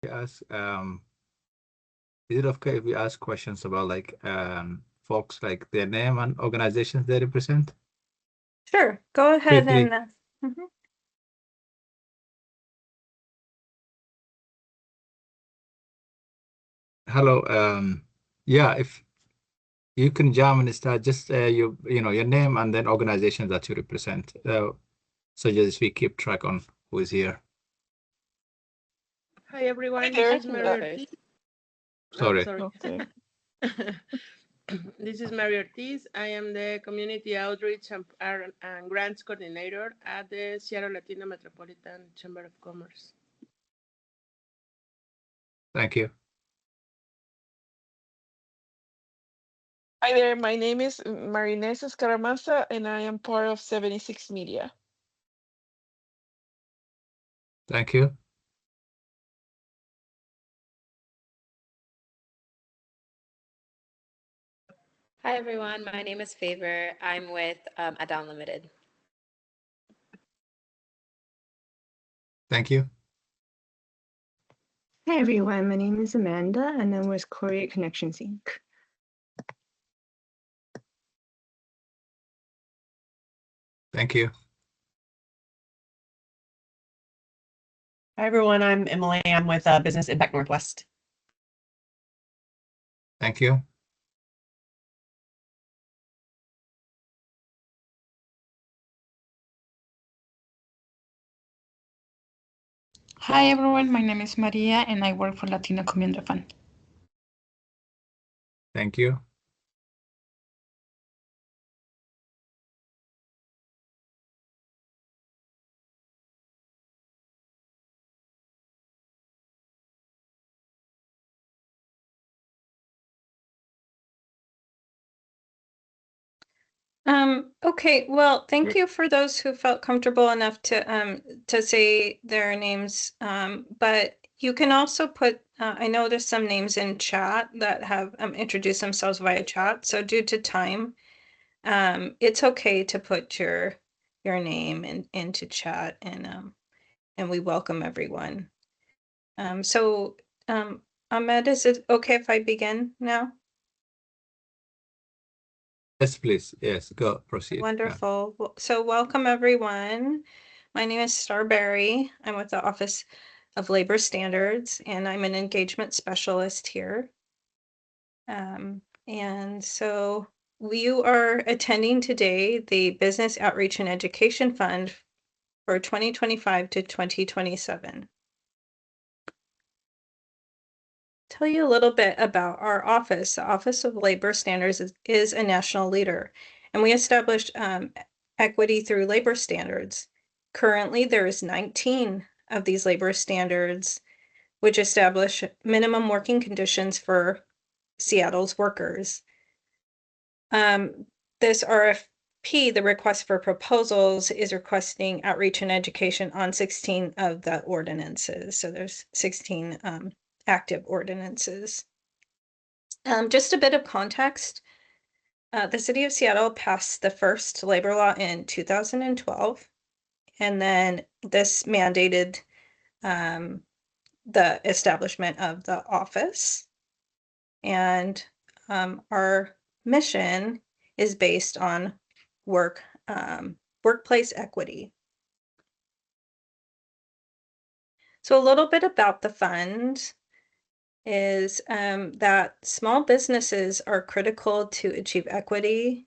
to ask, is it okay if we ask questions about like folks, like their name and organizations they represent? Sure, go ahead Quickly. and mhm. Hello. Yeah, if you can jump and start, just you know your name and then organization that you represent. So just we keep track on who is here. Hi everyone, Hi this is Mary Ortiz. Sorry. Sorry. Okay. This is Mary Ortiz. I am the Community Outreach and Grants Coordinator at the Seattle Latino Metropolitan Chamber of Commerce. Thank you. Hi there, my name is Marinés Escaramasa and I am part of 76 Media. Thank you. Hi, everyone. My name is Favor. I'm with Adown Limited. Thank you. Hi everyone, my name is Amanda and I'm with Korea Connections Inc. Thank you. Hi, everyone. I'm Emily. I'm with Business Impact Northwest. Thank you. Hi everyone, my name is Maria and I work for Latino Community Fund. Thank you. Okay, well, thank you for those who felt comfortable enough to say their names. But you can also put, I know there's some names in chat that have introduced themselves via chat. So due to time, it's okay to put your name into chat and we welcome everyone. Ahmed, is it okay if I begin now? Yes, please. Yes, go proceed. Wonderful. Yeah. So welcome everyone. My name is Starberry. I'm with the Office of Labor Standards and I'm an engagement specialist here. And so you are attending today the Business Outreach and Education Fund for 2025 to 2027. Tell you a little bit about our office. The Office of Labor Standards is a national leader, and we established equity through labor standards. Currently, there is 19 of these labor standards, which establish minimum working conditions for Seattle's workers. This RFP, the request for proposals, is requesting outreach and education on 16 of the ordinances. So there's 16 active ordinances. Just a bit of context. The city of Seattle passed the first labor law in 2012, and then this mandated the establishment of the office. And our mission is based on workplace equity. So a little bit about the fund is that small businesses are critical to achieve equity,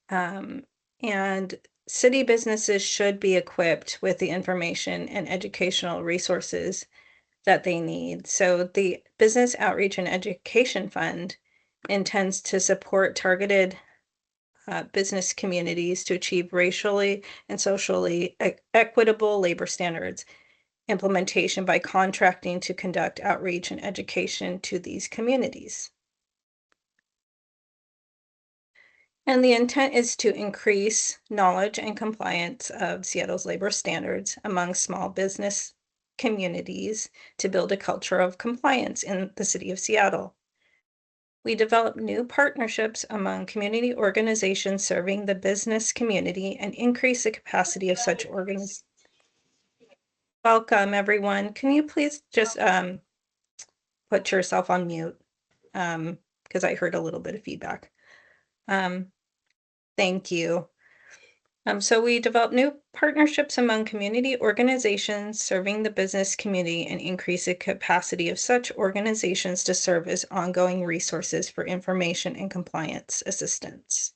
and city businesses should be equipped with the information and educational resources that they need. So the Business Outreach and Education Fund intends to support targeted business communities to achieve racially and socially equitable labor standards implementation by contracting to conduct outreach and education to these communities. And the intent is to increase knowledge and compliance of Seattle's labor standards among small business communities to build a culture of compliance in the city of Seattle. We develop new partnerships among community organizations serving the business community and increase the capacity of such organizations Welcome, everyone. Can you please just put yourself on mute? Because I heard a little bit of feedback. Thank you. So we develop new partnerships among community organizations serving the business community and increase the capacity of such organizations to serve as ongoing resources for information and compliance assistance.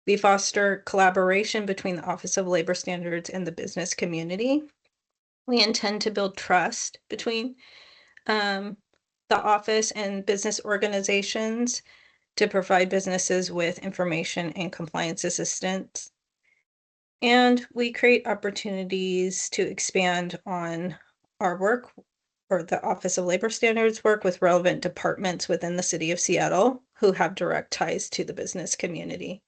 We foster collaboration between the Office of Labor Standards and the business community. We intend to build trust between the office and business organizations to provide businesses with information and compliance assistance. And we create opportunities to expand on our work, or the Office of Labor Standards work, with relevant departments within the city of Seattle who have direct ties to the business community.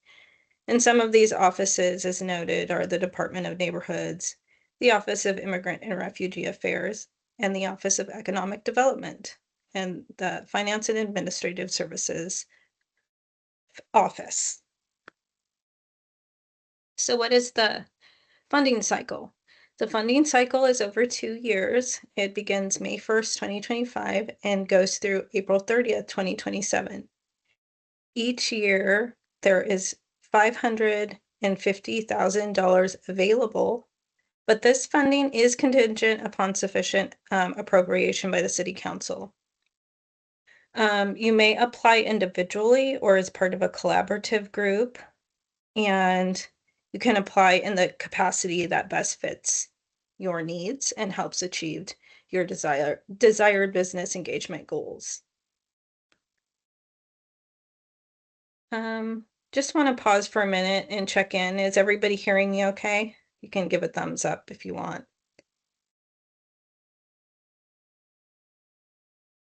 And some of these offices, as noted, are the Department of Neighborhoods, the Office of Immigrant and Refugee Affairs, and the Office of Economic Development, and the Finance and Administrative Services Office. So what is the funding cycle? The funding cycle is over 2 years. It begins May 1st, 2025 and goes through April 30th, 2027. Each year there is $550,000 available, but this funding is contingent upon sufficient appropriation by the City Council. You may apply individually or as part of a collaborative group, and you can apply in the capacity that best fits your needs and helps achieve your desired business engagement goals. Just want to pause for a minute and check in. Is everybody hearing me okay? You can give a thumbs up if you want.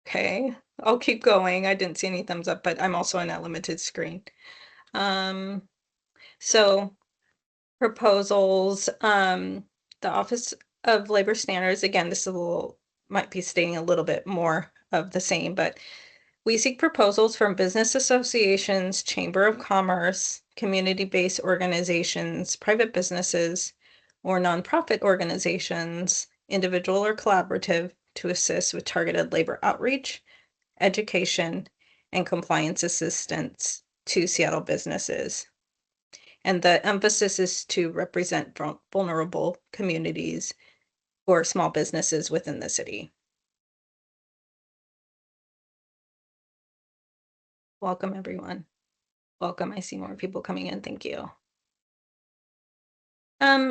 Okay, I'll keep going. I didn't see any thumbs up, but I'm also on that limited screen. So proposals, the Office of Labor Standards, again, this is a little, might be stating a little bit more of the same, but we seek proposals from business associations, Chamber of Commerce, community-based organizations, private businesses, or nonprofit organizations, individual or collaborative, to assist with targeted labor outreach, education, and compliance assistance to Seattle businesses. And the emphasis is to represent vulnerable communities or small businesses within the city. Welcome, everyone. Welcome. I see more people coming in. Thank you.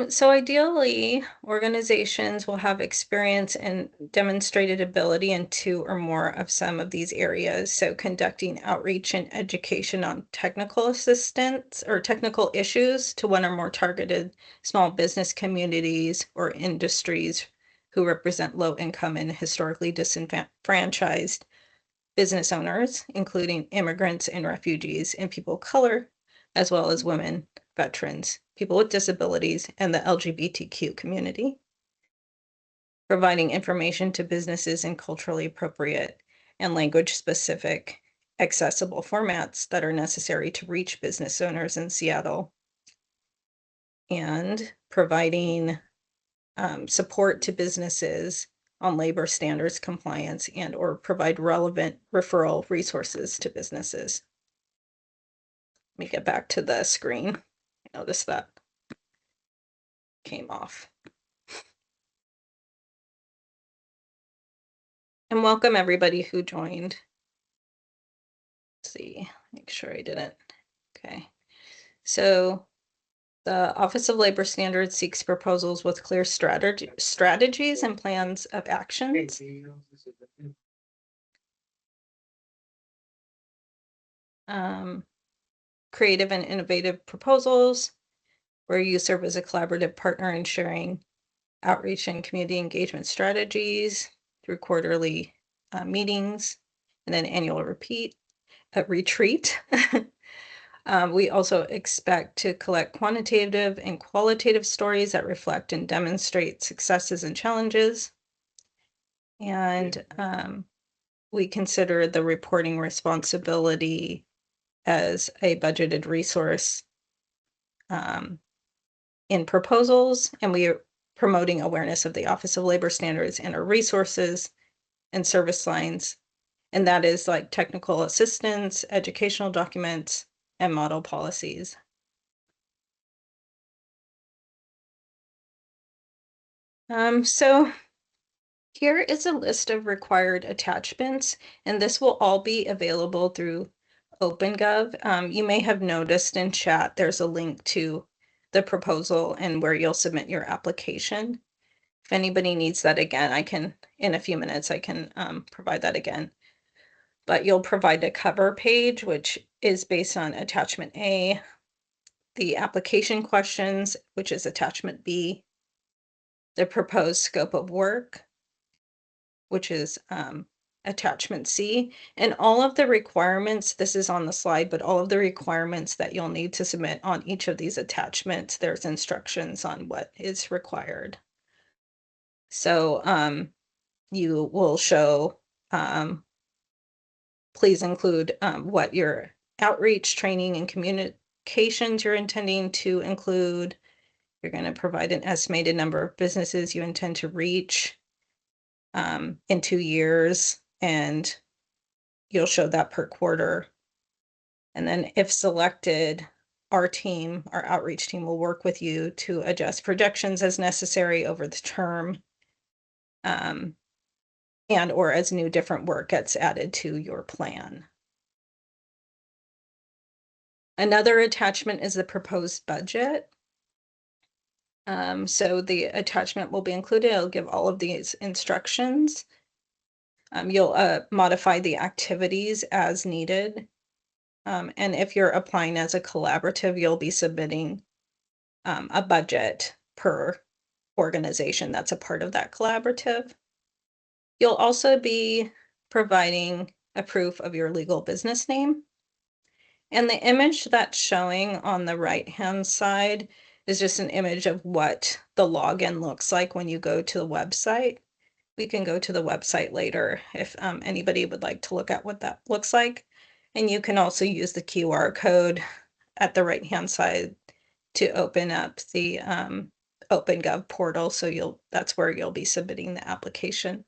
So ideally, organizations will have experience and demonstrated ability in 2 or more of some of these areas. So conducting outreach and education on technical assistance or technical issues to 1 or more targeted small business communities or industries who represent low income and historically disenfranchised business owners, including immigrants and refugees and people of color, as well as women, veterans, people with disabilities, and the LGBTQ community. Providing information to businesses in culturally appropriate and language-specific accessible formats that are necessary to reach business owners in Seattle. And providing support to businesses on labor standards compliance and or provide relevant referral resources to businesses. Let me get back to the screen. I noticed that came off. And welcome everybody who joined. Let's see, make sure I didn't. Okay. So the Office of Labor Standards seeks proposals with clear strategies and plans of actions. Creative and innovative proposals where you serve as a collaborative partner in sharing outreach and community engagement strategies through quarterly meetings and an annual retreat. We also expect to collect quantitative and qualitative stories that reflect and demonstrate successes and challenges. And we consider the reporting responsibility as a budgeted resource in proposals, and we promoting awareness of the Office of Labor Standards and our resources and service lines. And that is like technical assistance, educational documents, and model policies. So here is a list of required attachments, and this will all be available through OpenGov. You may have noticed in chat, there's a link to the proposal and where you'll submit your application. If anybody needs that again, I can, in a few minutes, I can provide that again. But you'll provide a cover page, which is based on attachment A, the application questions, which is attachment B, the proposed scope of work, which is attachment C, and all of the requirements, this is on the slide, but all of the requirements that you'll need to submit on each of these attachments, there's instructions on what is required. So you will show, please include what your outreach, training, and communications you're intending to include. You're going to provide an estimated number of businesses you intend to reach in 2 years, and you'll show that per quarter. And then if selected, our team, our outreach team, will work with you to adjust projections as necessary over the term, and or as new different work gets added to your plan. Another attachment is the proposed budget. So the attachment will be included. It'll give all of these instructions. You'll modify the activities as needed. And if you're applying as a collaborative, you'll be submitting a budget per organization that's a part of that collaborative. You'll also be providing a proof of your legal business name. And the image that's showing on the right-hand side is just an image of what the login looks like when you go to the website. We can go to the website later if anybody would like to look at what that looks like. And you can also use the QR code at the right-hand side to open up the OpenGov portal. So that's where you'll be submitting the application.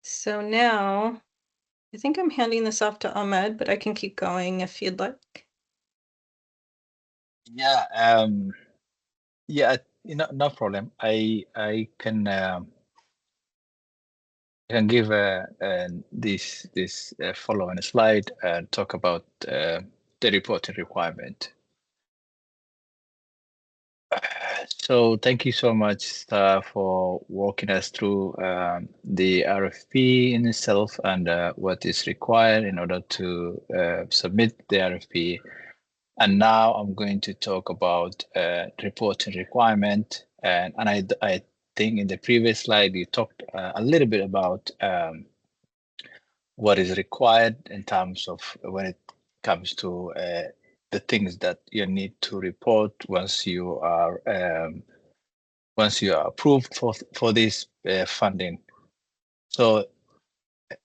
So now, I think I'm handing this off to Ahmed, but I can keep going if you'd like. Yeah, yeah, no problem. I can give this following slide and talk about the reporting requirement. So thank you so much for walking us through the RFP in itself and what is required in order to submit the RFP. And now I'm going to talk about reporting requirement. And I think in the previous slide, you talked a little bit about what is required in terms of when it comes to the things that you need to report once you are approved for this funding. So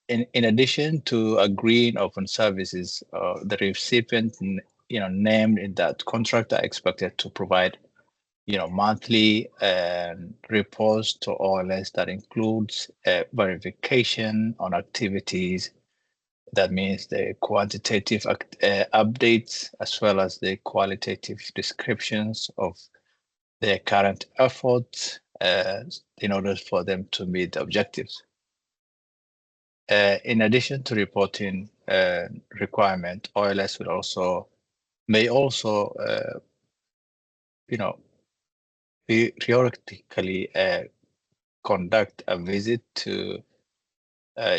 in addition to agreeing upon services, the recipient named in that contract are expected to provide monthly reports to OLS that includes verification on activities. That means the quantitative updates as well as the qualitative descriptions of their current efforts in order for them to meet the objectives. In addition to reporting requirement, OLS may also periodically conduct a visit to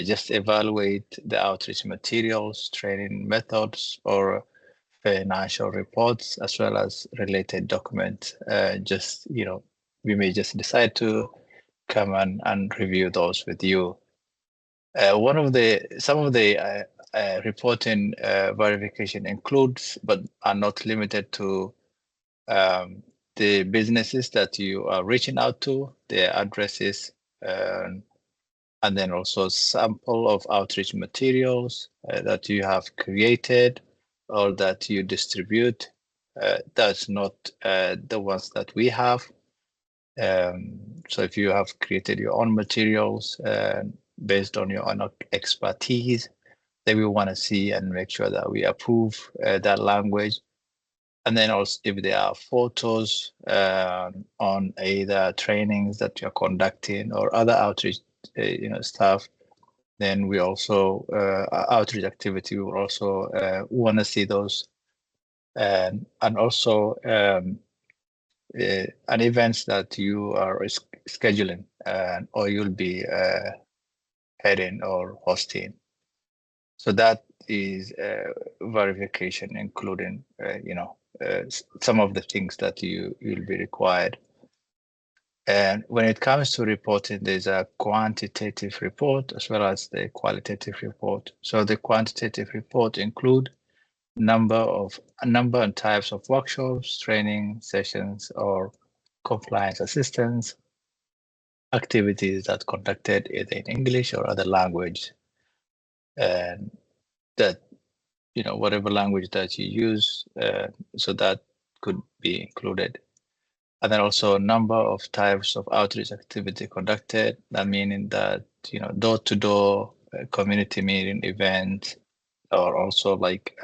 just evaluate the outreach materials, training methods, or financial reports, as well as related documents. We may just decide to come and review those with you. Some of the reporting verification includes, but are not limited to, the businesses that you are reaching out to, their addresses, and then also sample of outreach materials that you have created or that you distribute, That's not the ones that we have. So if you have created your own materials based on your own expertise, then we want to see and make sure that we approve that language. And then also if there are photos on either trainings that you're conducting or other outreach stuff, then we also outreach activity, we will also want to see those. And also an events that you are scheduling or you'll be heading or hosting. So that is verification, including some of the things that you'll be required. And when it comes to reporting, there's a quantitative report as well as the qualitative report. So the quantitative report include number and types of workshops, training sessions, or compliance assistance activities that conducted either in English or other language, and that whatever language that you use, so that could be included. And then also number of types of outreach activity conducted. That meaning that door-to-door community meeting event, or also like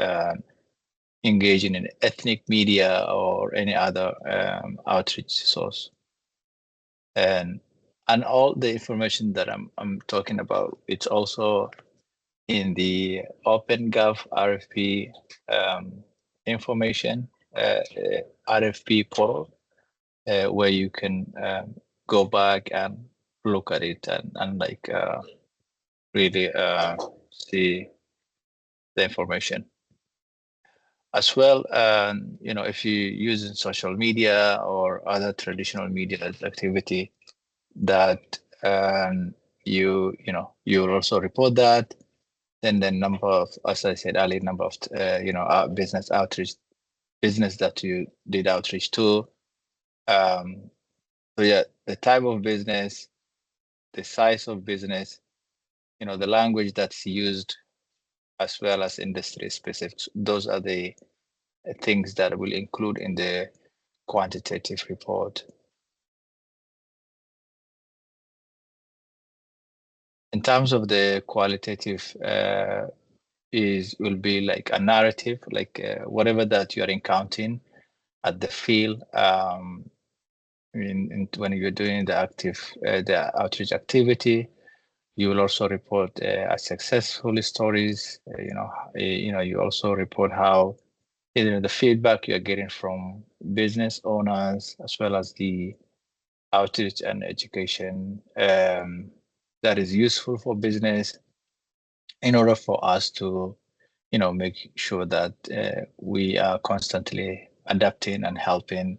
engaging in ethnic media or any other outreach source. And all the information that I'm talking about, it's also in the OpenGov RFP information RFP portal, where you can go back and look at it and like really see the information. As well, if you using social media or other traditional media activity, that you'll also report that. Then the number of, as I said earlier, number of business outreach, business that you did outreach to. So yeah, the type of business, the size of business, the language that's used, as well as industry specifics. Those are the things that will include in the quantitative report. In terms of the qualitative, will be like a narrative, like whatever that you're encountering at the field. When you're doing the outreach activity, you will also report successful stories. You also report how the feedback you're getting from business owners, as well as the outreach and education that is useful for business, in order for us to make sure that we are constantly adapting and helping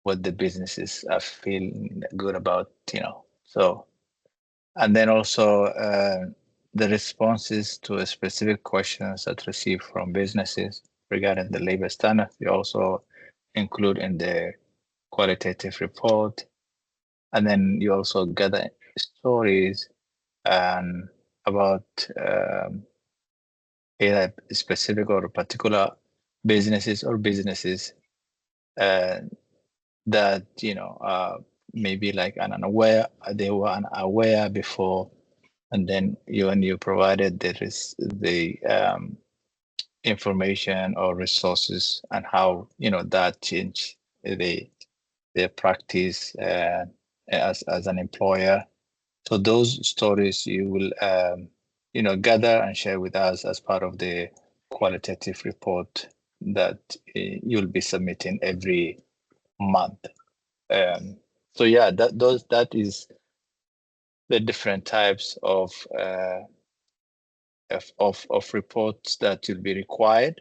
what the businesses are feeling good about. So, and then also the responses to specific questions that received from businesses regarding the labor standard, we also include in the qualitative report. And then you also gather stories about either specific or particular businesses that maybe like unaware, they were unaware before, and then you provided the information or resources and how that changed their practice as an employer. So those stories you will gather and share with us as part of the qualitative report that you'll be submitting every month. So yeah, that is the different types of reports that will be required,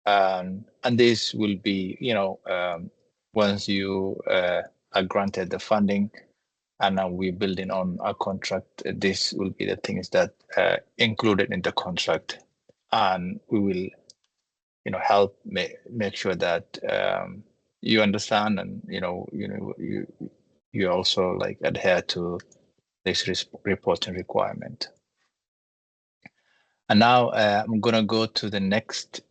and this will be once you are granted the funding, and now we're building on a contract. This will be the things that included in the contract, and we will help make sure that you understand, and you also like adhere to this reporting requirement. And now I'm gonna go to the next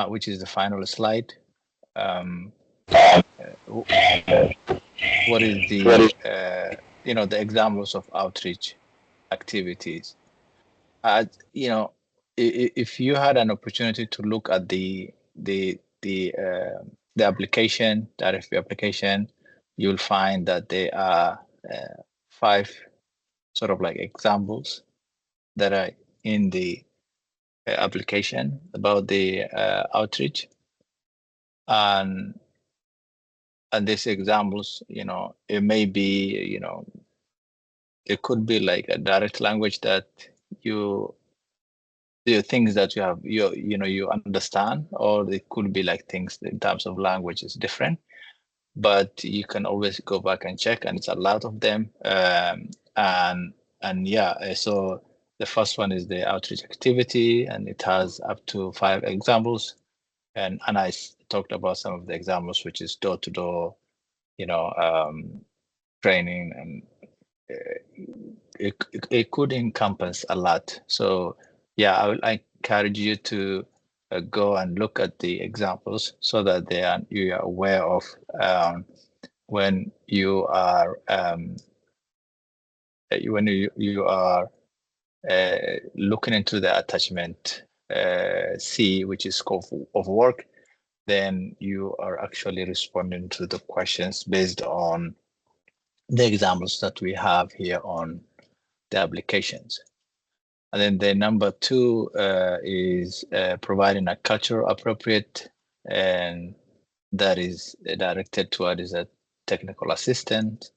which is the final slide. What is the the examples of outreach activities? If you had an opportunity to look at the application, the RFP application, you'll find that there are 5 sort of like examples that are in the application about the outreach, and these examples, it may be, it could be like a direct language that the things that you understand, or it could be like things in terms of language is different, but you can always go back and check, and it's a lot of them. And yeah, so the first one is the outreach activity, and it has up to 5 examples, and I talked about some of the examples, which is door-to-door, training, and it could encompass a lot. So yeah, I would encourage you to go and look at the examples so that you are aware of when you are looking into the attachment C, which is scope of work, then you are actually responding to the questions based on the examples that we have here on the applications. And then the number 2 is providing a culture appropriate, and that is directed toward a technical assistant.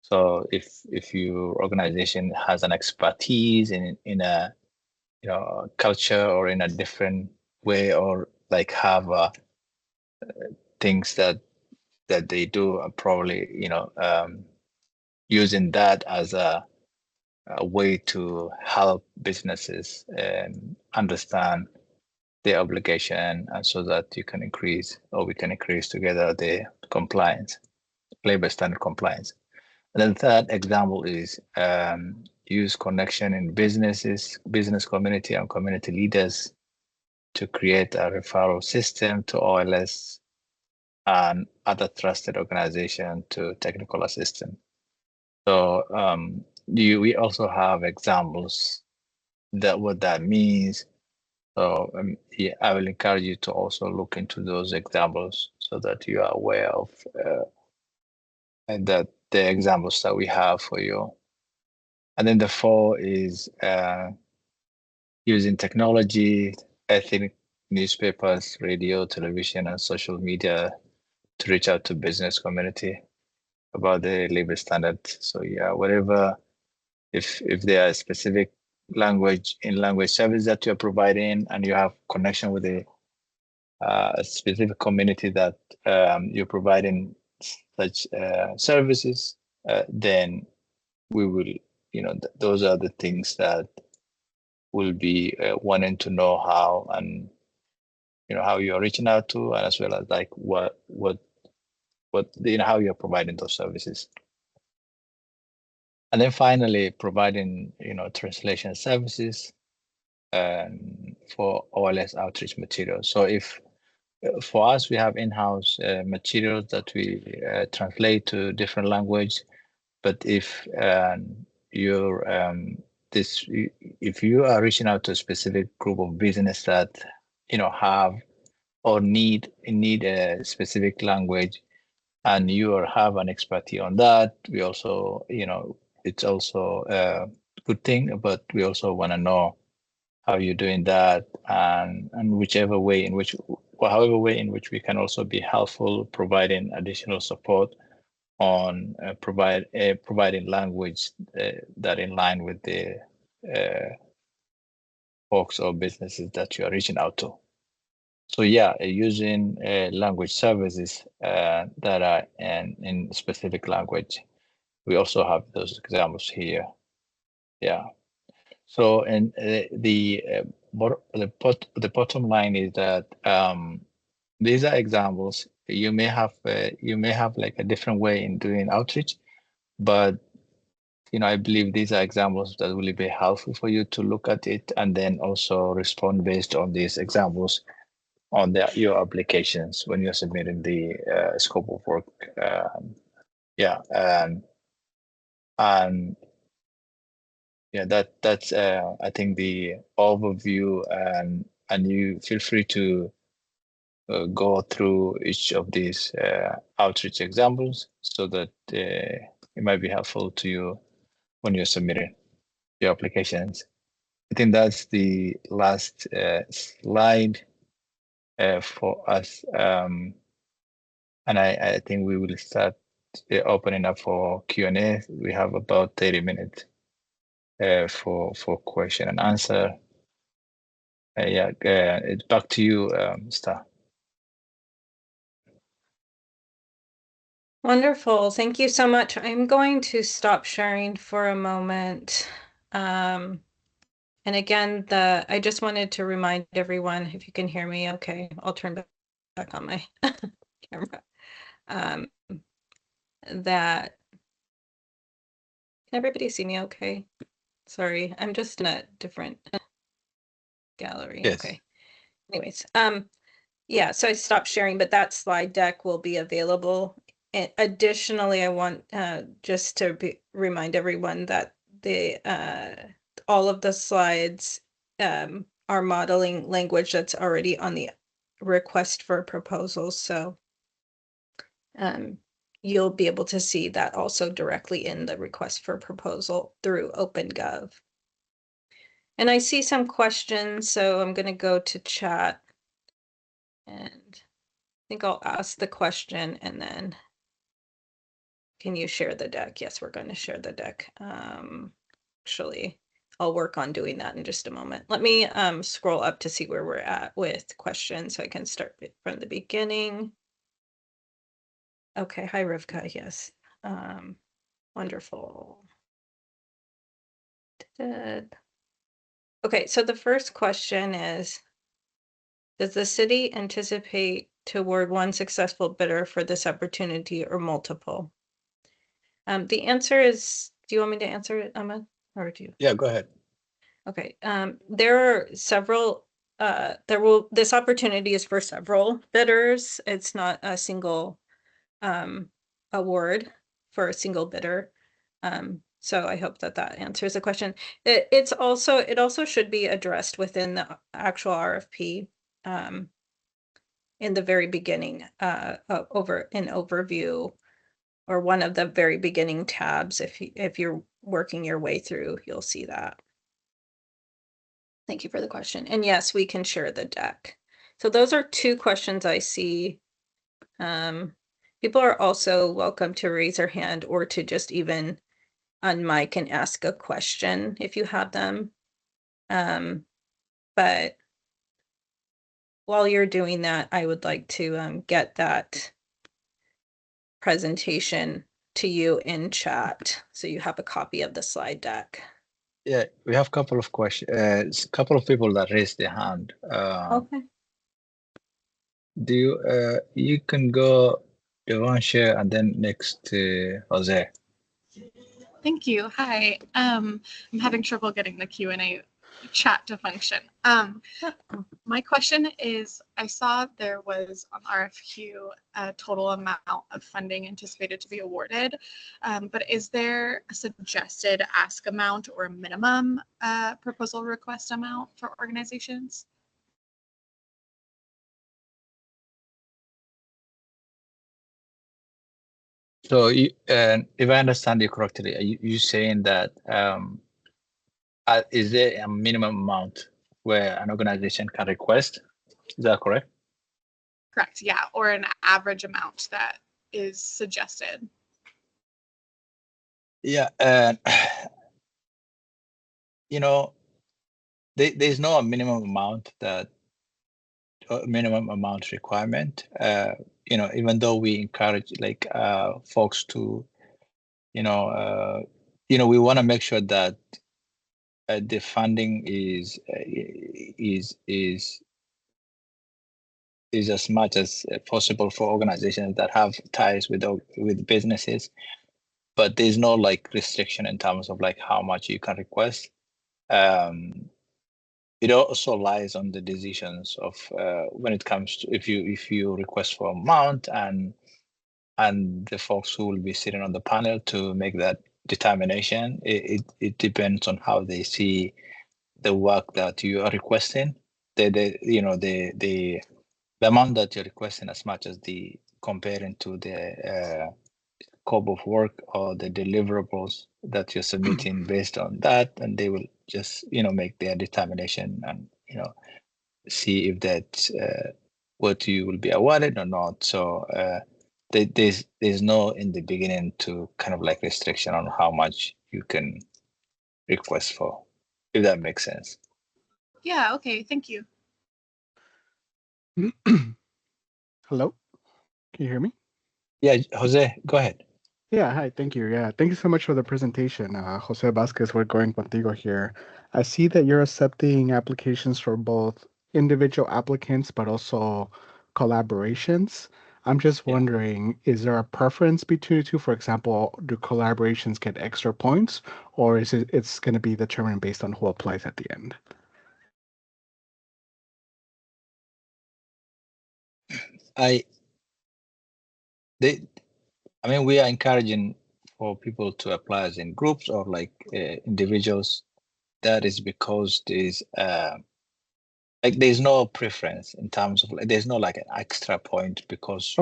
So if your organization has an expertise in a culture, or in a different way, or like have things that they do, are probably using that as a way to help businesses understand their obligation, and so that you can increase, or we can increase together, the compliance, labor standard compliance. And then the third example is use connection in businesses, business community, and community leaders to create a referral system to OLS and other trusted organization to technical assistance. So we also have examples that what that means. So yeah, I will encourage you to also look into those examples so that you are aware of and that the examples that we have for you. And then the 4 is using technology, ethnic newspapers, radio, television, and social media to reach out to business community about the labor standard. So yeah, whatever, if there are specific language service that you're providing, and you have connection with a specific community that you're providing such services, then we will, those are the things that will be wanting to know how, and how you're reaching out to, and as well as like what how you're providing those services. And then finally, providing translation services for OLS outreach materials. So if for us, we have in-house materials that we translate to different language, but if if you are reaching out to a specific group of business that have or need a specific language, and you have an expertise on that, we also it's also a good thing, but we also want to know how you're doing that, and however way in which we can also be helpful, providing additional support on providing language that in line with the folks or businesses that you are reaching out to. So yeah, using language services that are in specific language. We also have those examples here. Yeah. So, and the bottom line is that these are examples. You may have like a different way in doing outreach, but I believe these are examples that will be helpful for you to look at it, and then also respond based on these examples your applications when you're submitting the scope of work. And yeah, that's I think the overview, and you feel free to go through each of these outreach examples so that it might be helpful to you when you're submitting your applications. I think that's the last slide for us. And I think we will start opening up for Q&A. We have about 30 minutes for question and answer. It's back to you, Star. Wonderful. Thank you so much. I'm going to stop sharing for a moment. And again, I just wanted to remind everyone, if you can hear me, okay, I'll turn back on my camera. That can everybody see me okay? Sorry, I'm just in a different gallery. Yes. Okay. Anyways, yeah, so I stopped sharing, but that slide deck will be available. And additionally, I want just to remind everyone that the all of the slides are modeling language that's already on the request for proposals. So you'll be able to see that also directly in the request for proposal through OpenGov. And I see some questions, so I'm going to go to chat. And I think I'll ask the question and then can you share the deck? Yes, we're going to share the deck. Actually, I'll work on doing that in just a moment. Let me scroll up to see where we're at with questions so I can start from the beginning. Okay, hi Rivka, yes. Wonderful. Okay, so the first question is, does the city anticipate to award one successful bidder for this opportunity or multiple? The answer is, do you want me to answer it, Ahmed, or do you? Yeah, go ahead. Okay, there are several, this opportunity is for several bidders. It's not a single award for a single bidder. So I hope that answers the question. It also should be addressed within the actual RFP in the very beginning, over an overview, or one of the very beginning tabs. If you're working your way through, you'll see that. Thank you for the question. And yes, we can share the deck. So those are two questions I see. People are also welcome to raise their hand or to just even unmic and ask a question if you have them. But while you're doing that, I would like to get that presentation to you in chat so you have a copy of the slide deck. Yeah, we have a couple of questions, a couple of people that raised their hand. Okay. Do you can go Devonshire and then next to Jose. Thank you. Hi. I'm having trouble getting the Q&A chat to function. My question is, I saw there was on RFQ a total amount of funding anticipated to be awarded, but is there a suggested ask amount or a minimum proposal request amount for organizations? So if I understand you correctly, are you saying that is there a minimum amount where an organization can request? Is that correct? Correct, yeah, or an average amount that is suggested. Yeah, you know, there's no minimum amount requirement. Even though we encourage folks to, we want to make sure that the funding is as much as possible for organizations that have ties with businesses, but there's no restriction in terms of how much you can request. it also lies on the decisions of when it comes to if you request for amount and the folks who will be sitting on the panel to make that determination. It depends on how they see the work that you are requesting. The amount that you're requesting, as much as the comparing to the scope of work or the deliverables that you're submitting based on that, and they will just make their determination and see if that what you will be awarded or not. So there's no in the beginning to kind of like restriction on how much you can request for, if that makes sense. Yeah, okay, thank you. Hello, can you hear me? Yeah, Jose, go ahead. Yeah, hi, thank you. Yeah, thank you so much for the presentation. Jose Vasquez, we're going contigo here. I see that you're accepting applications for both individual applicants, but also collaborations. I'm just wondering, is there a preference between the two? For example, do collaborations get extra points, or is it's going to be determined based on who applies at the end? We are encouraging for people to apply as in groups or like individuals. That is because there's no preference in terms of there's no like an extra point because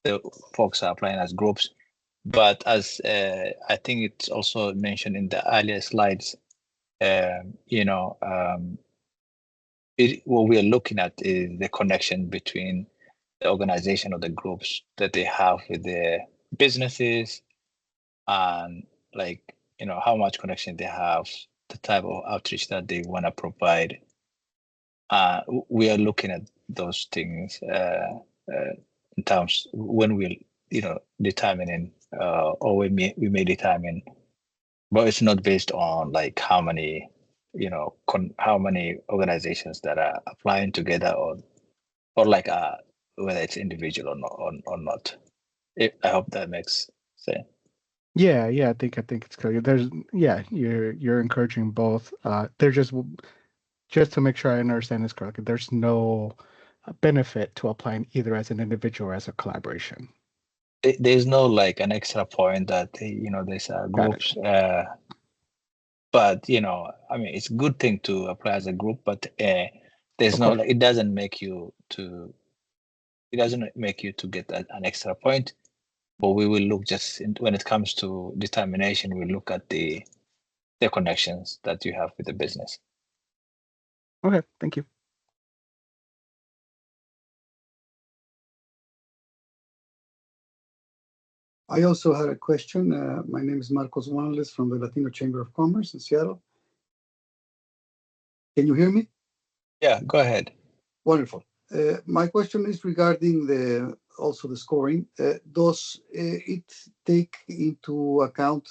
the folks are applying as groups. But as I think it's also mentioned in the earlier slides, what we are looking at is the connection between the organization or the groups that they have with the businesses, and how much connection they have, the type of outreach that they want to provide. We are looking at those things in terms when we're determining or we may determine, but it's not based on like how many how many organizations that are applying together or like whether it's individual or not. I hope that makes sense. Yeah, I think it's clear. You're encouraging both. They're just to make sure I understand this correctly. There's no benefit to applying either as an individual or as a collaboration. There's no like an extra point that there's groups. But it's a good thing to apply as a group, but there's no it doesn't make you to get an extra point. But we will look when it comes to determination, we look at the connections that you have with the business. Okay, thank you. I also had a question. My name is Marcos Wanles from the Latino Chamber of Commerce in Seattle. Can you hear me? Yeah, go ahead. Wonderful. My question is regarding the scoring. Does it take into account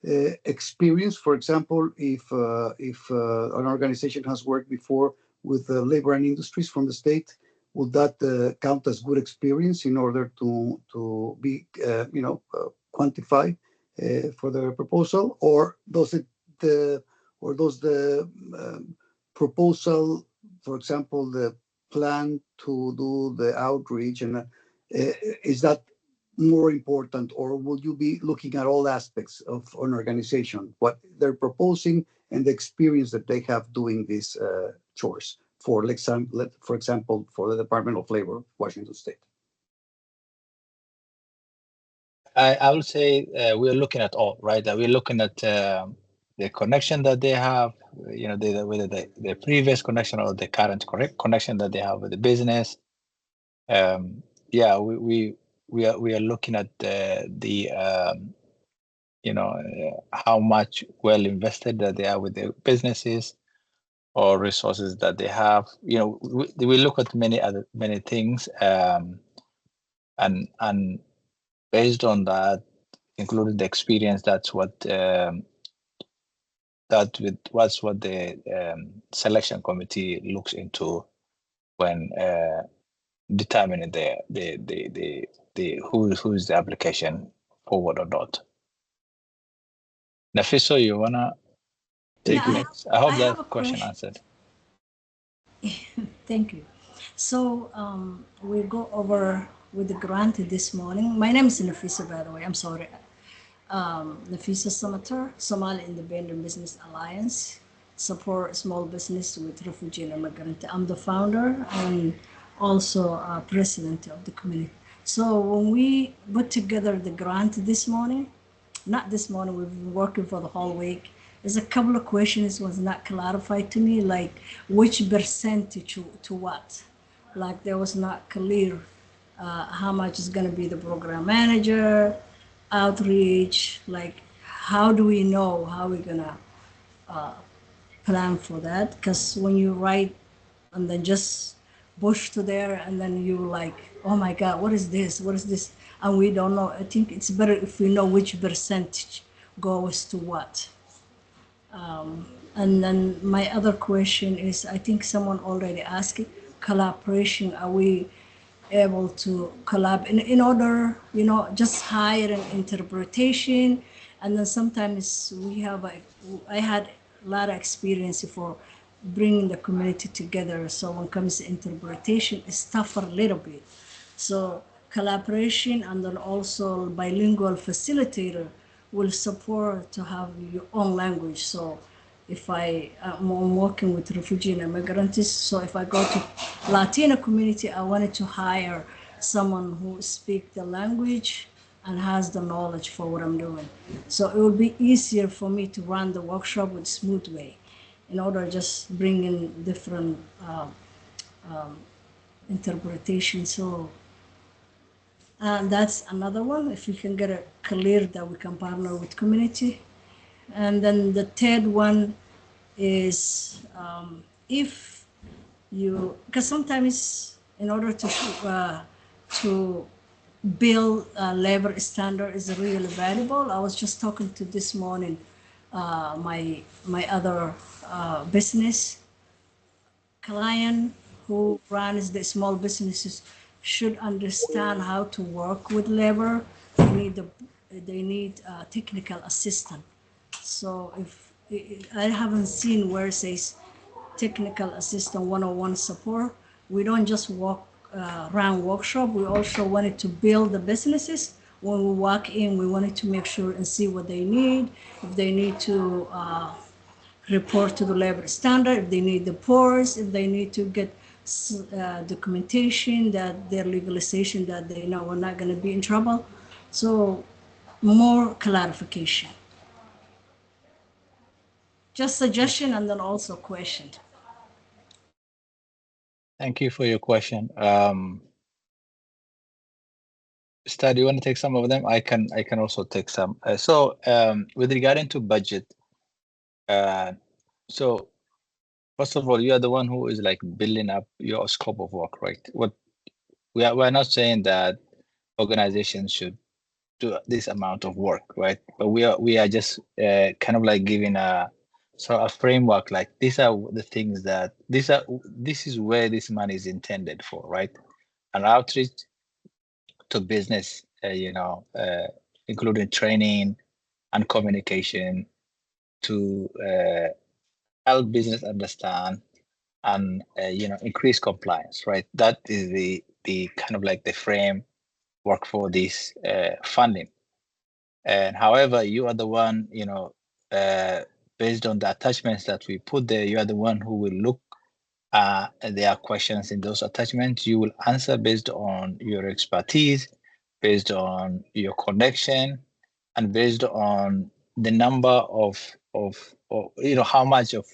experience? For example, if an organization has worked before with labor and industries from the state, would that count as good experience in order to be quantified for the proposal, or does the proposal, for example, the plan to do the outreach, and is that more important, or would you be looking at all aspects of an organization, what they're proposing and the experience that they have doing these chores? For example, for the Department of Labor of Washington State. I would say we're looking at all, right? We're looking at the connection that they have, whether the previous connection or the current connection that they have with the business. We are looking at how much well invested that they are with the businesses or resources that they have. We look at many things, and based on that, including the experience, that's what the selection committee looks into when determining who's the application forward or not. Nafiso, you wanna take next? I hope that question answered. Thank you. So we go over with the grant this morning. My name is Nafisa, by the way. I'm sorry. Nafisa Samatar, Somali Independent Business Alliance, support small business with refugee and immigrant. I'm the founder and also president of the community. So when we put together the grant this morning, not this morning, we've been working for the whole week. There's a couple of questions was not clarified to me, like which percentage to what. Like there was not clear how much is going to be the program manager, outreach, like how do we know how we're going to plan for that? Because when you write and then just push to there and then you like, oh my God, what is this? What is this? And we don't know. I think it's better if we know which percentage goes to what. And then my other question is, I think someone already asked it, collaboration. Are we able to collab in order, just hire an interpretation? And then sometimes I had a lot of experience for bringing the community together. So when it comes to interpretation, it's tougher a little bit. So collaboration and then also bilingual facilitator will support to have your own language. So if I'm working with refugee and immigrants, so if I go to Latino community, I wanted to hire someone who speaks the language and has the knowledge for what I'm doing. So it will be easier for me to run the workshop with smooth way in order to just bring in different interpretation. So that's another one. If we can get it clear that we can partner with community. And then the third one is if you, because sometimes in order to build a labor standard is really valuable. I was just talking to this morning my other business client who runs the small businesses should understand how to work with labor. They need a technical assistant. So if I haven't seen where it says technical assistant 101 support, we don't just run workshop. We also wanted to build the businesses. When we walk in, we wanted to make sure and see what they need. If they need to report to the labor standard, if they need the PORs, if they need to get documentation that their legalization, that they know we're not going to be in trouble. So more clarification. Just suggestion and then also question. Thank you for your question. Star, do you want to take some of them? I can also take some. With regarding to budget, so first of all, you are the one who is like building up your scope of work, right? We're not saying that organizations should do this amount of work, right? But we are just kind of like giving a framework, like these are the things that this is where this money is intended for, right? An outreach to business, including training and communication to help business understand and increase compliance, right? That is the kind of like the framework for this funding. And however, you are the one, based on the attachments that we put there, you are the one who will look there are questions in those attachments. You will answer based on your expertise, based on your connection, and based on the number of how much of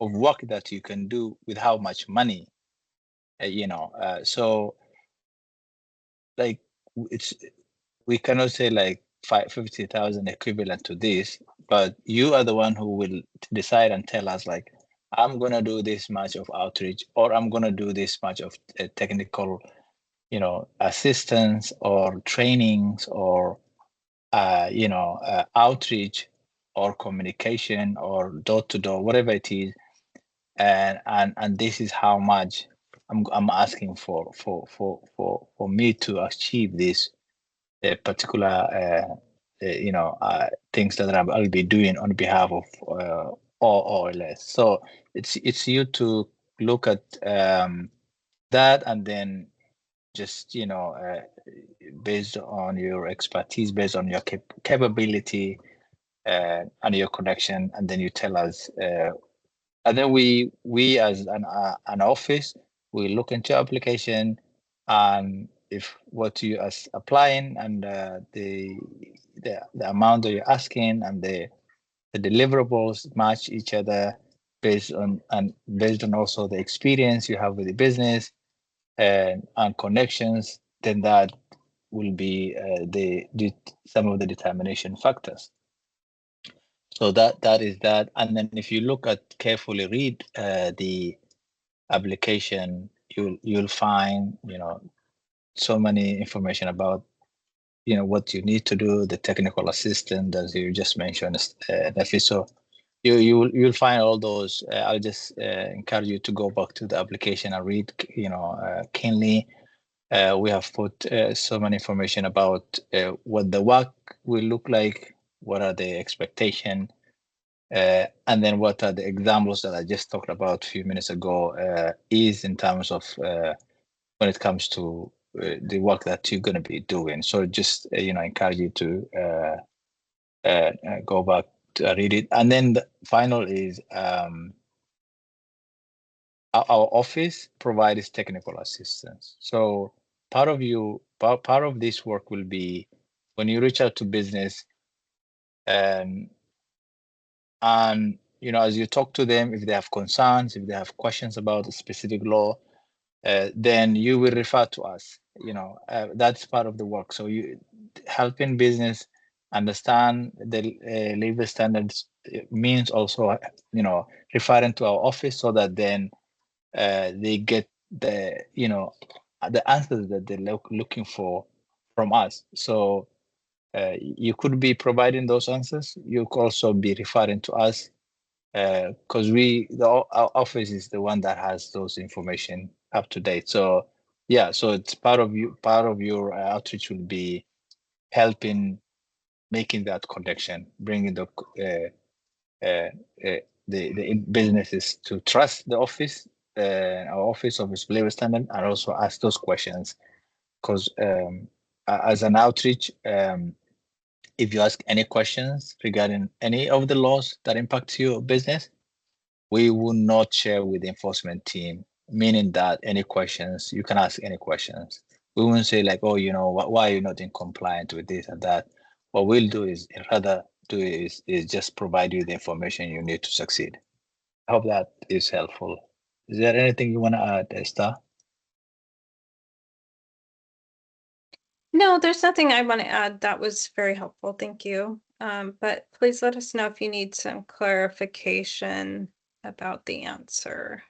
work that you can do with how much money. So like we cannot say like 50,000 equivalent to this, but you are the one who will decide and tell us like, I'm going to do this much of outreach, or I'm going to do this much of technical, assistance or trainings or, outreach or communication or door to door, whatever it is. And this is how much I'm asking for me to achieve this particular, things that I'll be doing on behalf of OLS. So it's you to look at that, and then just based on your expertise, based on your capability and your connection, and then you tell us. And then we as an office, we look into your application, and if what you are applying and the amount that you're asking and the deliverables match each other based on also the experience you have with the business and connections, then that will be some of the determination factors. So that is that. And then if you look at carefully read the application, you'll find so many information about what you need to do, the technical assistant as you just mentioned, Nafi. So you'll find all those. I'll just encourage you to go back to the application and read keenly. We have put so many information about what the work will look like, what are the expectations, and then what are the examples that I just talked about a few minutes ago is in terms of when it comes to the work that you're going to be doing. So just encourage you to go back to read it. And then the final is our office provides technical assistance. So part of this work will be when you reach out to business, and as you talk to them, if they have concerns, if they have questions about a specific law, then you will refer to us. That's part of the work. So you helping business understand the labor standards means also referring to our office, so that then they get the answers that they're looking for from us. So you could be providing those answers. You could also be referring to us, because our office is the one that has those information up to date. So yeah, so it's part of your outreach will be helping making that connection, bringing the businesses to trust the office, our office of labor standard, and also ask those questions. Because as an outreach, if you ask any questions regarding any of the laws that impact your business, we will not share with the enforcement team, meaning that any questions, you can ask any questions. We won't say like, oh, why are you not in compliance with this and that? What we'll do is just provide you the information you need to succeed. I hope that is helpful. Is there anything you want to add, Esther? No, there's nothing I want to add. That was very helpful. Thank you. But please let us know if you need some clarification about the answer.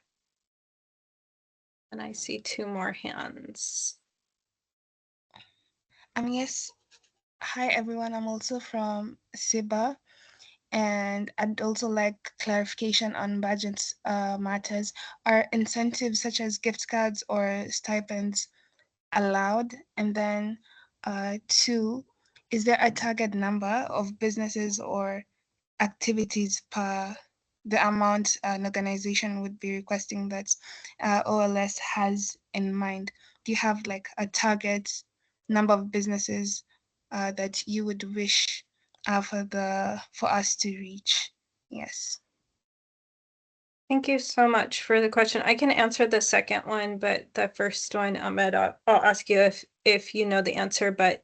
And I see 2 more hands. Yes. Hi, everyone. I'm also from SIBA, and I'd also like clarification on budget matters. Are incentives such as gift cards or stipends allowed? And then 2, is there a target number of businesses or activities per the amount an organization would be requesting that OLS has in mind? Do you have like a target number of businesses that you would wish for us to reach? Yes. Thank you so much for the question. I can answer the second one, but the first one, Ahmed, I'll ask you if you know the answer. But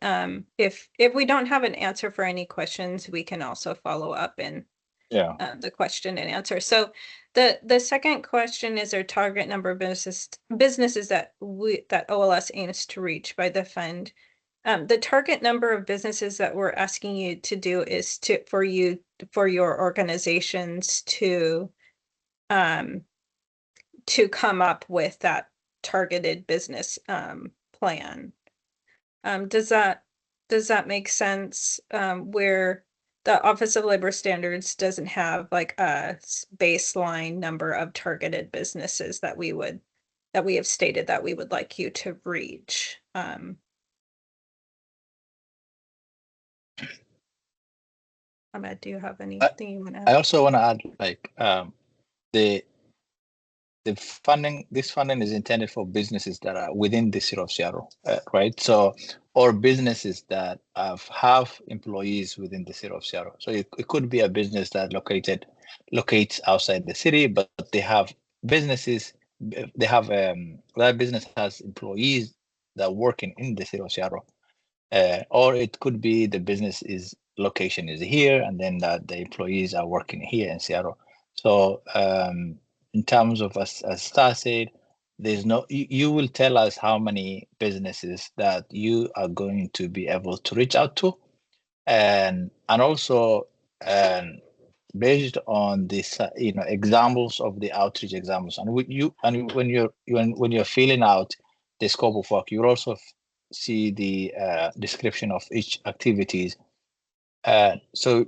if we don't have an answer for any questions, we can also follow up in the question and answer. So the second question is our target number of businesses that OLS aims to reach by the fund. The target number of businesses that we're asking you to do is for your organizations to come up with that targeted business plan. Does that make sense? Where the Office of Labor Standards doesn't have like a baseline number of targeted businesses that we have stated that we would like you to reach. Ahmed, do you have anything you want to add? I also want to add, like, this funding is intended for businesses that are within the city of Seattle, right? So, or businesses that have employees within the city of Seattle. So it could be a business that locates outside the city, but they have businesses. They have that business has employees that are working in the city of Seattle, or it could be the business location is here, and then that the employees are working here in Seattle. So in terms of as Star said, there's no you will tell us how many businesses that you are going to be able to reach out to, and also based on this examples of the outreach examples, and when you're filling out the scope of work, you also see the description of each activities. So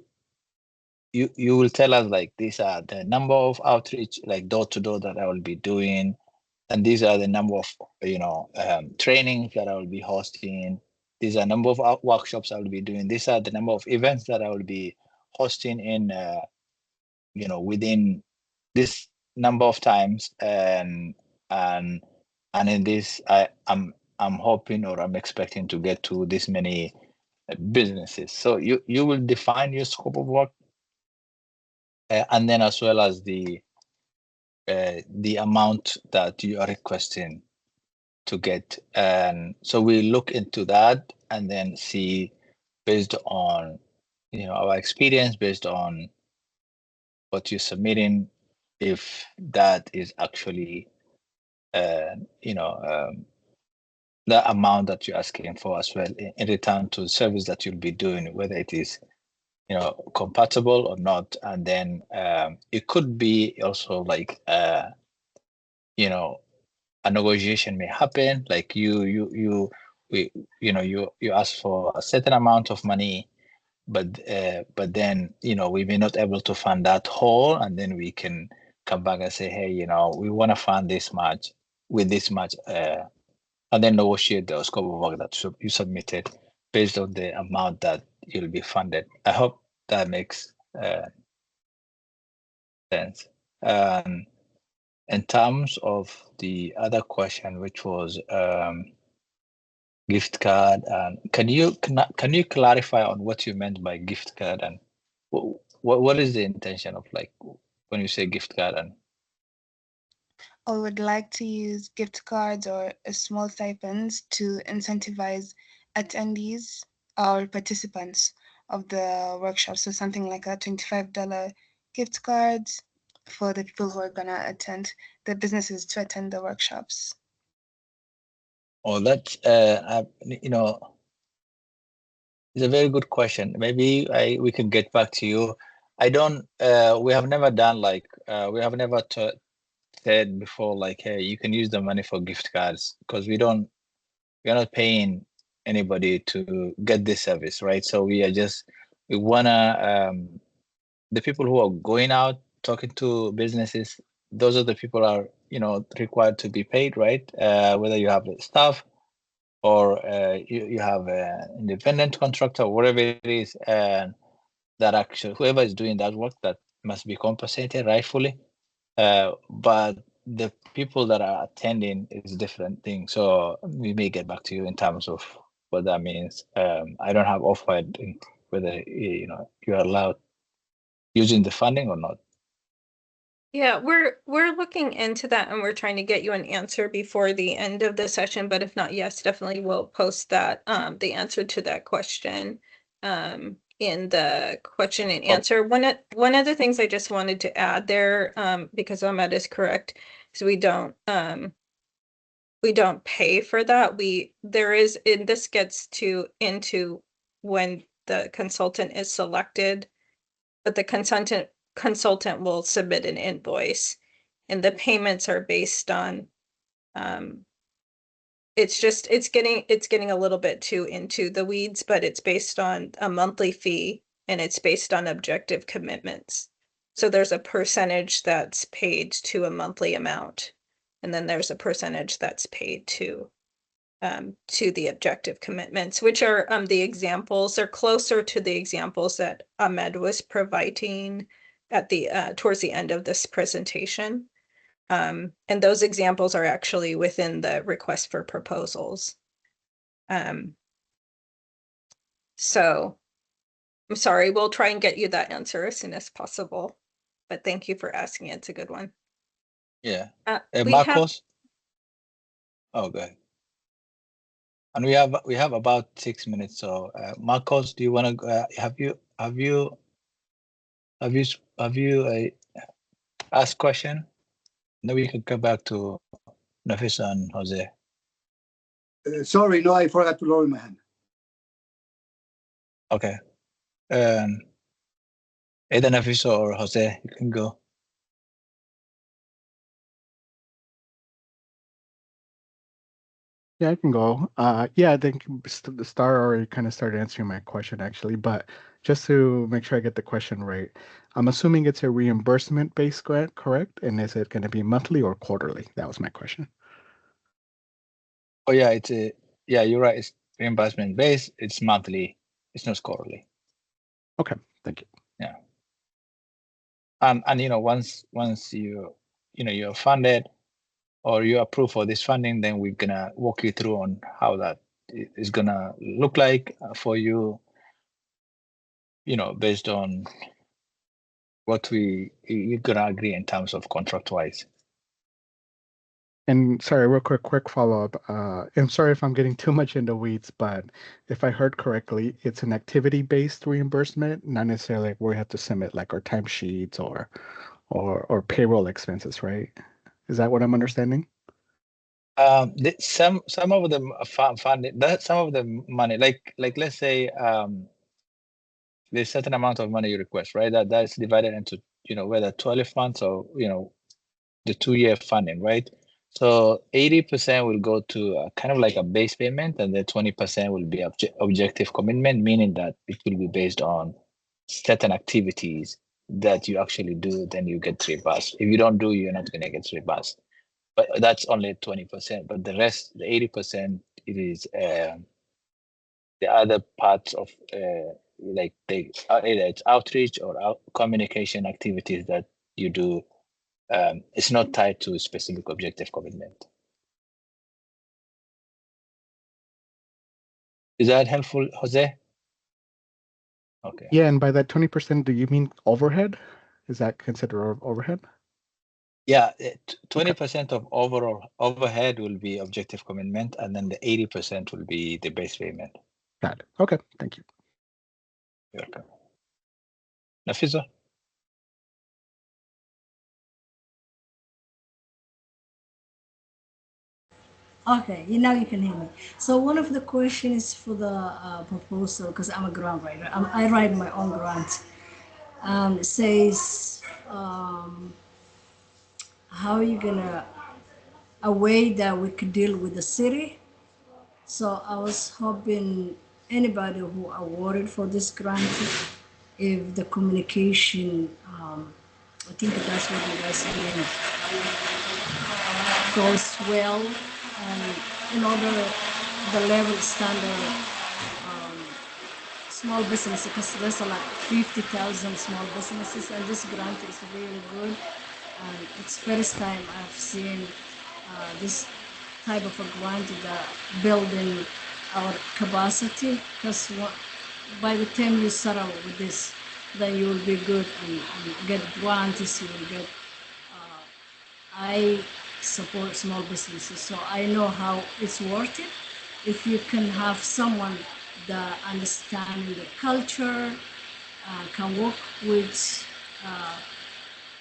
you will tell us like these are the number of outreach like door to door that I will be doing, and these are the number of trainings that I will be hosting. These are number of workshops I will be doing. These are the number of events that I will be hosting in within this number of times, and in this I'm hoping or I'm expecting to get to this many businesses. So you will define your scope of work, and then as well as the amount that you are requesting to get. And so we look into that and then see, based on our experience, based on what you're submitting, if that is actually the amount that you're asking for as well in return to the service that you'll be doing, whether it is compatible or not. And then it could be also like a negotiation may happen, like you ask for a certain amount of money, but then we may not able to fund that whole, and then we can come back and say, hey, we want to fund this much with this much, and then negotiate the scope of work that you submitted based on the amount that you'll be funded. I hope that makes sense. In terms of the other question, which was gift card, and can you clarify on what you meant by gift card, and what is the intention of like when you say gift card? And I would like to use gift cards or small stipends to incentivize attendees or participants of the workshop. So something like a $25 gift card for the people who are gonna attend, the businesses to attend the workshops. Oh, that's it's a very good question. Maybe we can get back to you. I don't. We have never done like we have never said before like, hey, you can use the money for gift cards, because we are not paying anybody to get this service, right? So we wanna the people who are going out talking to businesses, those are the people are required to be paid, right? Whether you have staff or you have an independent contractor, or whatever it is, and that actually whoever is doing that work, that must be compensated rightfully. But the people that are attending is a different thing. So we may get back to you in terms of what that means. I don't have offered whether you're allowed using the funding or not. Yeah, we're looking into that, and we're trying to get you an answer before the end of the session. But if not, yes, definitely we'll post that the answer to that question in the question and answer. One of the things I just wanted to add there, because Ahmed is correct, is we don't pay for that. And this gets into when the consultant is selected, but the consultant will submit an invoice, and the payments are based on it's getting a little bit too into the weeds, but it's based on a monthly fee, and it's based on objective commitments. So there's a percentage that's paid to a monthly amount, and then there's a percentage that's paid to the objective commitments, which are the examples. They're closer to the examples that Ahmed was providing at the towards the end of this presentation. And those examples are actually within the request for proposals. So I'm sorry, we'll try and get you that answer as soon as possible. But thank you for asking. It's a good one. Yeah. We Marcos. Oh, go ahead. And we have about 6 minutes. So Marcos, do you want to have you ask question? Then we can come back to Nafisa and Jose. Sorry, no, I forgot to lower my hand. Okay. Either Nafisa or Jose, you can go. Yeah, I can go. Yeah, I think the star already kind of started answering my question actually, but just to make sure I get the question right, I'm assuming it's a reimbursement-based grant, correct? And is it going to be monthly or quarterly? That was my question. Oh yeah, yeah, you're right. It's reimbursement based. It's monthly. It's not quarterly. Okay, thank you. Yeah. And once you're funded or you approve for this funding, then we're gonna walk you through on how that is gonna look like for you. Based on what you're gonna agree in terms of contract wise. And sorry, real quick follow-up. I'm sorry if I'm getting too much into weeds, but if I heard correctly, it's an activity-based reimbursement, not necessarily like where we have to submit like our timesheets or payroll expenses, right? Is that what I'm understanding? Some of them funded that some of the money, like let's say there's certain amount of money you request, right? That's divided into whether 12 months or the 2-year funding, right? So 80% will go to kind of like a base payment, and then 20% will be objective commitment, meaning that it will be based on certain activities that you actually do, then you get reimbursed. If you don't do, you're not gonna get reimbursed. But that's only 20%. But the rest, the 80%, it is the other parts of like either it's outreach or communication activities that you do. It's not tied to a specific objective commitment. Is that helpful, Jose? Okay. Yeah, and by that 20%, do you mean overhead? Is that considered overhead? Yeah, 20% of overall overhead will be objective commitment, and then the 80% will be the base payment. Got it. Okay, thank you. You're welcome. Nafisa? Okay, now you can hear me. So one of the questions for the proposal, because I'm a grant writer, I write my own grant. It says, how are you gonna, a way that we could deal with the city? So I was hoping anybody who awarded for this grant, if the communication, I think that's what you guys are doing, goes well, and in order the level standard small businesses, because there's like 50,000 small businesses, and this grant is really good. And it's first time I've seen this type of a grant that building our capacity, because by the time you settle with this, then you will be good and get grants, you will get, I support small businesses, so I know how it's worth it. If you can have someone that understands the culture, can work with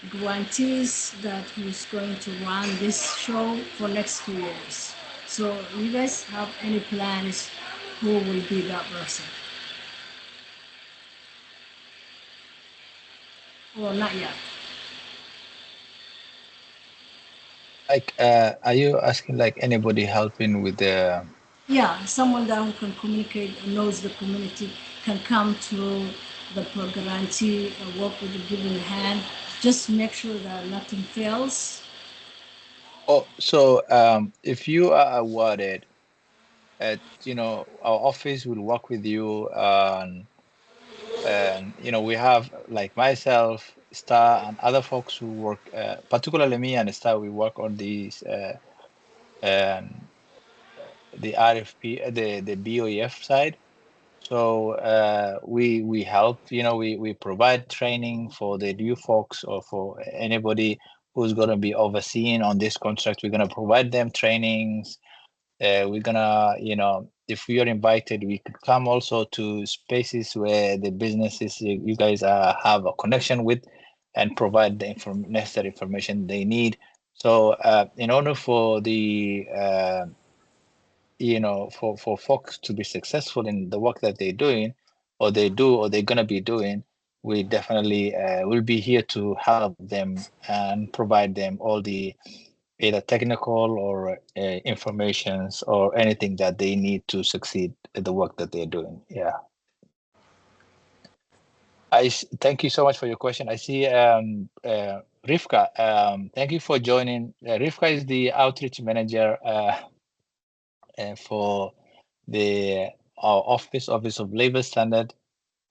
grantees that who's going to run this show for next 2 years. So you guys have any plans who will be that person? Or not yet? Like, are you asking like anybody helping with the? Yeah, someone that who can communicate and knows the community can come to the grantee and work with the giving hand. Just make sure that nothing fails. Oh, so if you are awarded, our office will work with you, and we have like myself, Star and other folks who work, particularly me and Star, we work on these the RFP, the BOEF side. So we help, we provide training for the new folks or for anybody who's going to be overseeing on this contract. We're going to provide them trainings. We're going to, if we are invited, we could come also to spaces where the businesses you guys have a connection with and provide the necessary information they need. So in order for the for folks to be successful in the work that they're doing, or they're going to be doing, we definitely will be here to help them and provide them all the either technical or informations or anything that they need to succeed in the work that they're doing. Yeah. Thank you so much for your question. I see Rivka. Thank you for joining. Rivka is the outreach manager for our Office of Labor Standard.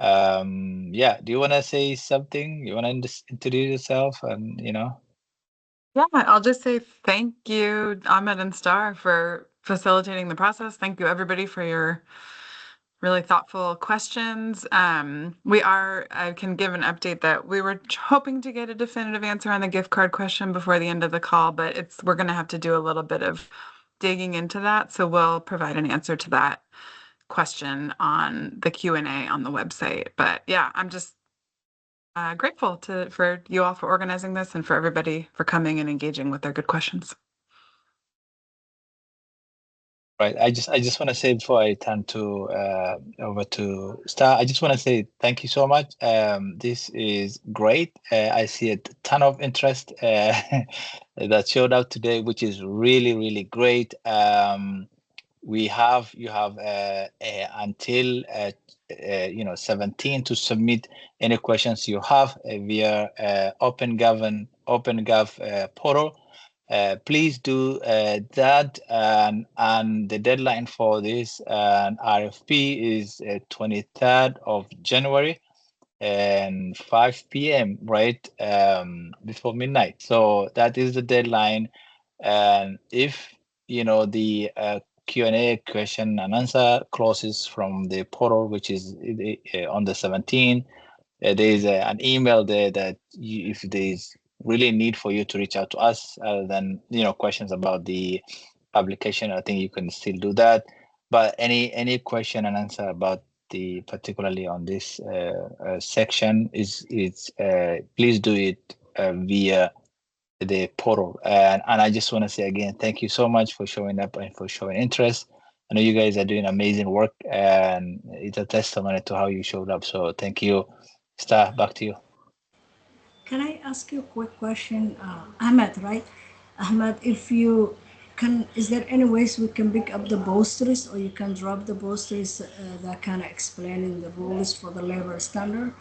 Yeah, do you want to say something? You want to introduce yourself and Yeah, I'll just say thank you, Ahmed and Star, for facilitating the process. Thank you, everybody, for your really thoughtful questions. I can give an update that we were hoping to get a definitive answer on the gift card question before the end of the call, but we're going to have to do a little bit of digging into that. So we'll provide an answer to that question on the Q&A on the website. But yeah, I'm just grateful for you all for organizing this and for everybody for coming and engaging with their good questions. Right. I just want to say before I turn to over to Star, I just want to say thank you so much. This is great. I see a ton of interest that showed up today, which is really, really great. You have until 17 to submit any questions you have via OpenGov portal. Please do that, and the deadline for this RFP is 23rd of January and 5 p.m. right before midnight. So that is the deadline. And if the Q&A question and answer closes from the portal, which is on the 17th, there is an email there that if there is really need for you to reach out to us, other than questions about the application, I think you can still do that. But any question and answer about particularly on this section is please do it via the portal. And I just want to say again, thank you so much for showing up and for showing interest. I know you guys are doing amazing work, and it's a testimony to how you showed up. So thank you. Star, back to you. Can I ask you a quick question? Ahmed, right? Ahmed, if you can, is there any ways we can pick up the posters or you can drop the posters that kind of explaining the rules for the labor standard?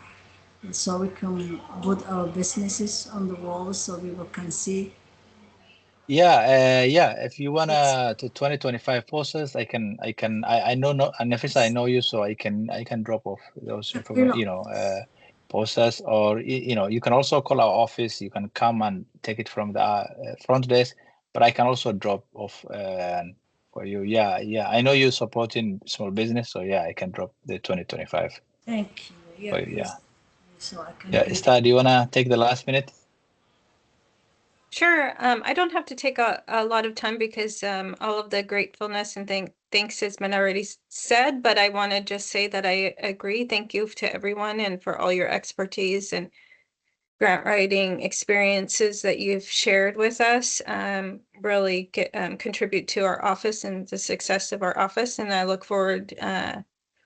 So we can put our businesses on the walls so people can see. Yeah, if you wanna to 2025 posters, I know Nafisa, I know you, so I can drop off those posters, or you can also call our office. You can come and take it from the front desk, but I can also drop off for you. Yeah, I know you're supporting small business, so yeah, I can drop the 2025. Thank you. Yeah. So I can. Yeah, Star, do you wanna take the last minute? Sure. I don't have to take a lot of time because all of the gratefulness and thanks has been already said, but I want to just say that I agree. Thank you to everyone and for all your expertise and grant writing experiences that you've shared with us. Really contribute to our office and the success of our office, and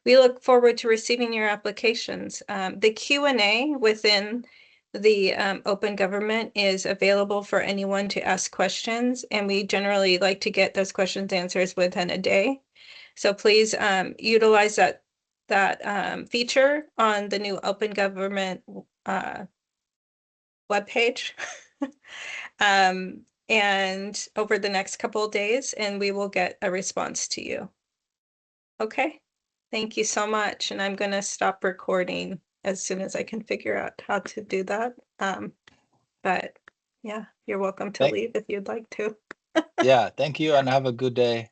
we look forward to receiving your applications. The Q&A within the Open Government is available for anyone to ask questions, and we generally like to get those questions answers within a day. So please utilize that feature on the new Open Government webpage and over the next couple of days, and we will get a response to you. Okay, thank you so much, and I'm going to stop recording as soon as I can figure out how to do that. But yeah, you're welcome to Thank- leave if you'd like to. Yeah, thank you and have a good day.